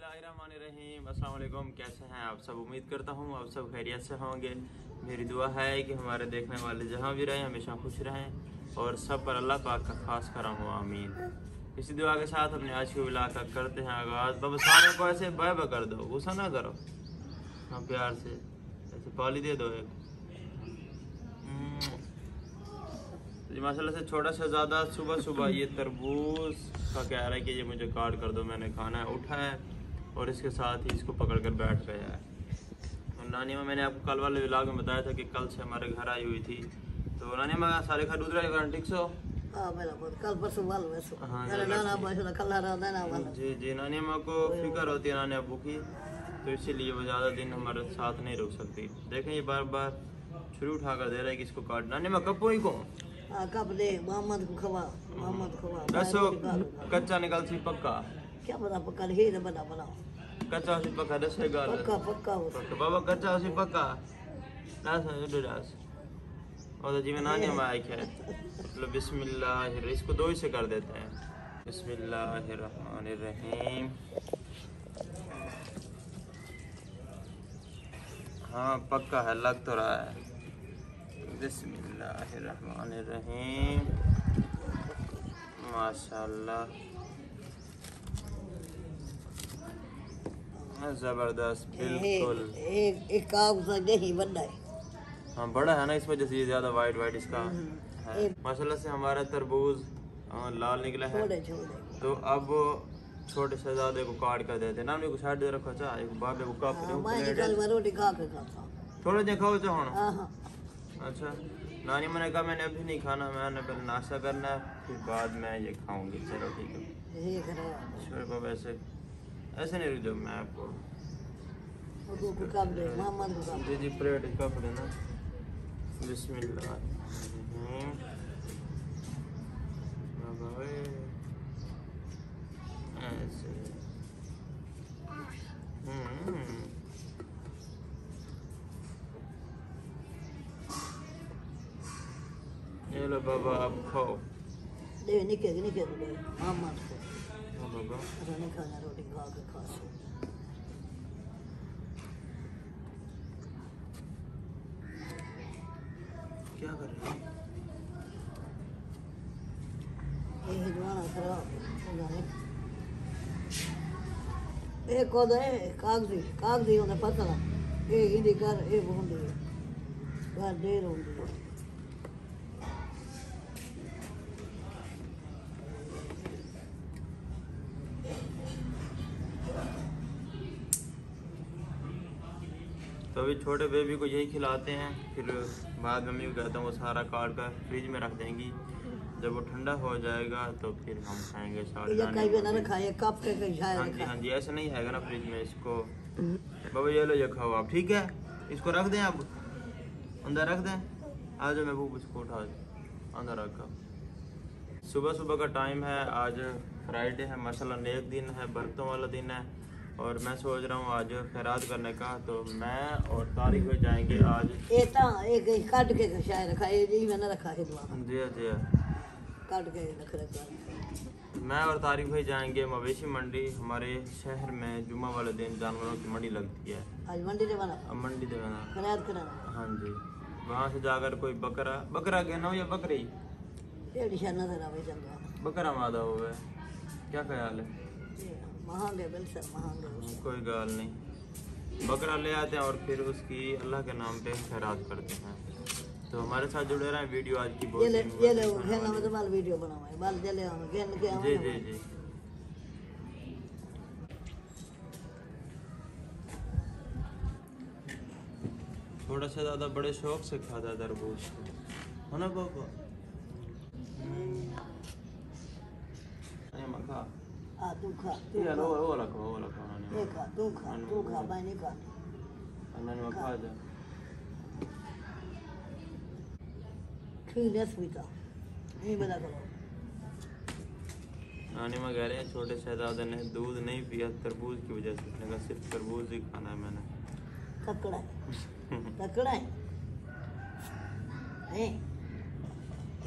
बिस्मिल्लाहिर्रहमानिर्रहीम। अस्सलाम वालेकुम। कैसे हैं आप सब? उम्मीद करता हूँ आप सब खैरियत से होंगे। मेरी दुआ है कि हमारे देखने वाले जहाँ भी रहें हमेशा खुश रहें और सब पर अल्लाह पाक का खास करम हो, आमीन। इसी दुआ के साथ अपने आज की व्लॉग का करते हैं आगाज़। बाबा सारे को ऐसे बाय बाय कर दो, गुस्सा ना करो, हाँ प्यार से ऐसे पाली दे दो एक। जी माशाल्लाह से छोटा सा ज़्यादा सुबह सुबह ये तरबूज का कह रहा है कि ये मुझे काट कर दो, मैंने खाना है। उठा है और इसके साथ ही इसको पकड़ कर बैठ गया है। और नानी माँ, मैंने आपको कल वाले व्लॉग में बताया था कि कल से हमारे घर आई हुई थी, तो नानी माँ सारे घर दूसरा ठीक सो कल परसों हाँ जी जी। नानी माँ को फिक्र होती है नानी अबू की, तो इसीलिए वो ज़्यादा दिन हमारे साथ नहीं रुक सकती। देखें ये बार बार छुरी उठा कर दे रहा है कि इसको काट। नानी माँ कब पोई को कब दे मोहम्मद को खवा, मोहम्मद को खवा दसो कच्चा निकल सी पक्का, क्या पता पक्का ही ना बना बनाओ कच्चा सी पक्का दसे गाल पक्का पक्का हो बाबा कच्चा सी पक्का दास और जी में नानी माँ आई है। मतलब बिस्मिल्लाह, इसको दो ही से कर देते हैं। बिस्मिल्लाहिर्रहमानिर्रहीम। हाँ पक्का है, लग तो रहा है। बिस्मिल्लाहिर्रहमानिर्रहीम। माशाल्लाह जबरदस्त, बिल्कुल एक काम सा नहीं बनना है। हाँ बड़ा है ना, इस वजह से ज्यादा वाइट वाइट इसका है। माशाल्लाह से हमारा तरबूज लाल निकला है, तो अब छोटे शहजादे को काट कर देते ना। मेरे को साइड दे रखो चाह, एक बाबे को काट दे रोटी खा के खाता थोड़ा जे खाओ चाहो। अच्छा नानी मैंने कहा मैंने अभी नहीं खाना, मैंने पहले नाश्ता करना है फिर बाद में ये खाऊंगी। चलो ठीक है बाबा, ऐसे ऐसे नहीं रुक जाओ, मैं आपको जी जी प्लेट कप देना। बिस्मिल्लाह ऐसे ये लो बाबा आप खाओ। निके मोहम्मद को बाबा नहीं खाना, रोटी खा के खा क्या कर रहे हैं? ये जवाना खराब एक को दे कागजी उन्हें पता ना ये हिंदी कर ये बोंदी बाहर देर होंदी तो अभी छोटे बेबी को यही खिलाते हैं, फिर बाद मम्मी को कहता हूँ वो सारा काट कर फ्रिज में रख देंगी। जब वो ठंडा हो जाएगा तो फिर हम खाएंगे। हाँ जी हाँ जी, ऐसा नहीं है ना फ्रिज में इसको। बाबा ये लो ये खाओ आप, ठीक है? इसको रख दें अब अंदर रख दें। आ जाओ मैं वो इसको उठा अंदर रखा। सुबह सुबह का टाइम है, आज फ्राइडे है, माशाल्लाह नेक दिन है, बरकतों वाला दिन है। और मैं सोच रहा हूँ आज खैरात करने का, तो मैं और तारिक हो जाएंगे आज। एक काट के शायद रखा है जी, मैंने रखा है दुआ जी जी काट के रख रखा। मैं और तारिक भाई जाएंगे मवेशी मंडी। हमारे शहर में जुम्मा वाले दिन जानवरों की मंडी लगती है। आज मंडी दे बना, अब मंडी दे बना खैरात कराना। हाँ जी, वहाँ से जाकर कोई बकरा कहना हो या बकरी बकरा मादा हुआ है, क्या ख्याल है? महंगे बिल्कुल महंगे, कोई गाल नहीं, बकरा ले आते हैं और फिर उसकी अल्लाह के नाम पे खैरात करते हैं। तो हमारे साथ जुड़े रहे वीडियो आज की बहुत वीडियो बनाओ जी जी जी। थोड़ा सा ज़्यादा बड़े शौक से खाता है तरबूज है ना पापा? खा तू खा वो रखो तू खा मैं नहीं खा खा जा ठीक है स्वीटा नहीं बना करो। नानी माँ कह रहे हैं छोटे शहजादे ने दूध नहीं पिया तरबूज की वजह से। मैंने कहा सिर्फ तरबूज ही खाना है मैंने। तकड़ा है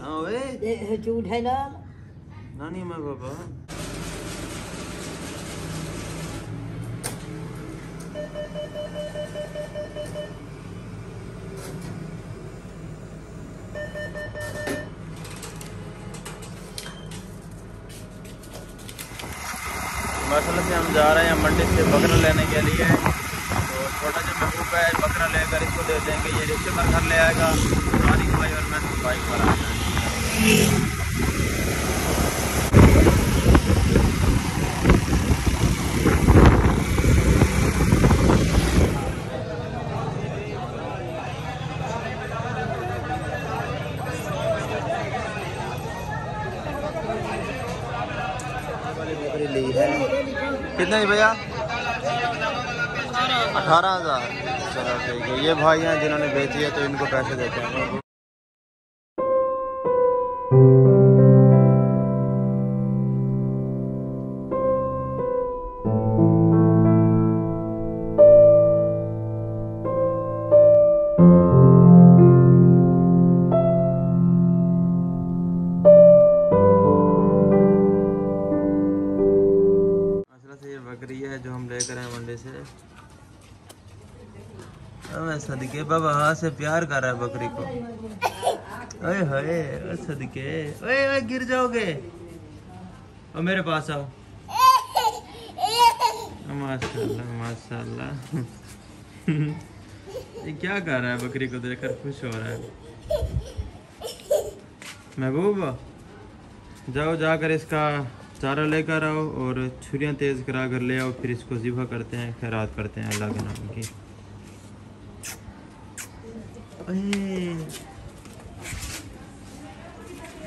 हाँ वे झूठ है ना नानी माँ बाबा माशाल्लाह से हम जा रहे हैं मंडी से बकरा लेने के लिए। तो छोटा जो महबूब है बकरा लेकर इसको दे देंगे, ये रिश्ते पर घर ले आएगा। तारिक भाई और मैं बाइक पर आ जाएंगे। ली है कितने भैया? 18,000। चलो ठीक है, ये भाई हैं जिन्होंने बेची है तो इनको पैसे देते हैं। बकरी है जो हम लेकर आए मंडी से। सदके बाबा हाथ से प्यार कर रहा है बकरी को। ओए होए सदके, ओए ओए गिर जाओगे। और मेरे पास आओ। माशाल्लाह माशाल्लाह। ये क्या कर रहा है? बकरी को देखकर खुश हो रहा है। महबूब जाओ, जाकर इसका चारा लेकर आओ और छुरियाँ तेज़ करा कर ले आओ, फिर इसको ज़िबा करते हैं, खैरात करते हैं अल्लाह के नाम की।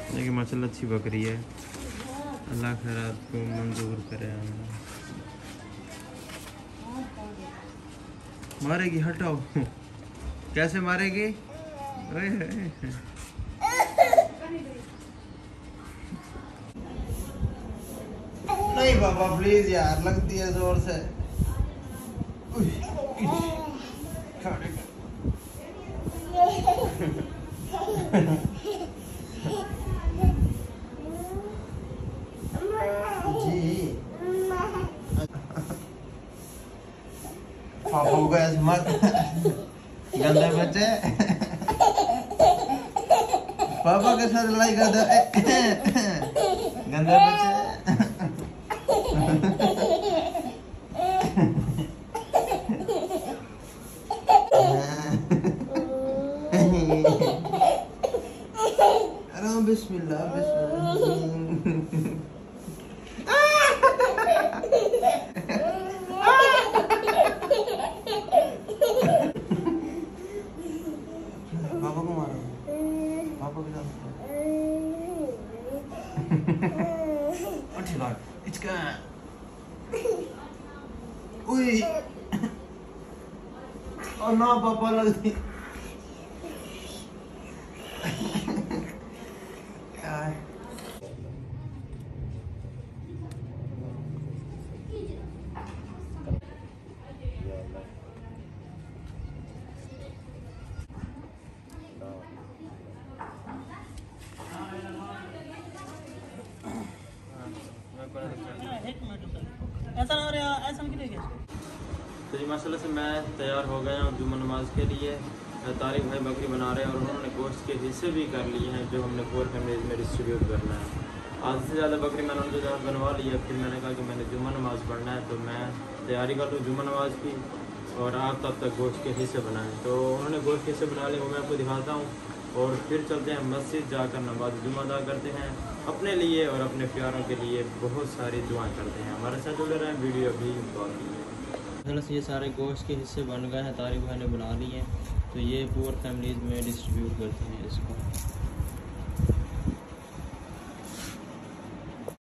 देखिए माशाल्लाह अच्छी बकरी है, अल्लाह खैरात को मंजूर करे। मारेगी, हटाओ। कैसे मारेगी? नहीं बाबा प्लीज यार, लगती है जोर से। जी पापा को ऐसे मत, गंदे बच्चे पापा के साथ लड़ाई कर दो। गंदे बच्चे। बिस्मिल्लाह बिस्मिल्लाह। पापा को मारो, पापा के साथ। अच्छी बात इसका। उई और ना पापा लगती। ऐसा ना रहा, ऐसा क्यों गया? तो जी माशाल्लाह से मैं तैयार हो गया हूँ जुम्मा नमाज के लिए। तारिक भाई बकरी बना रहे हैं और उन्होंने गोश्त के हिस्से भी कर लिए हैं जो हमने पूर फैमिली में डिस्ट्रीब्यूट करना है। आधे से ज़्यादा बकरी मैंने उनको ज़्यादा बनवा ली है। फिर मैंने कहा कि मैंने जुम्मा नमाज पढ़ना है तो मैं तैयारी कर लूँ जुम्मा नमाज की, और आप तब तक गोश्त के हिस्से बनाएं। तो उन्होंने गोश्त के हिस्से बना लिए, वो मैं आपको दिखाता हूँ। और फिर चलते हैं मस्जिद, जाकर नमाज जुम्मा अदा करते हैं अपने लिए और अपने प्यारों के लिए। बहुत सारी दुआएं करते हैं। हमारे साथ जुड़े रहें, वीडियो अभी बाकी है। ये सारे गोश्त के हिस्से बन गए हैं, तारिक भाई ने बना लिए हैं। तो ये पूर फैमिलीज़ में डिस्ट्रीब्यूट करते हैं इसको।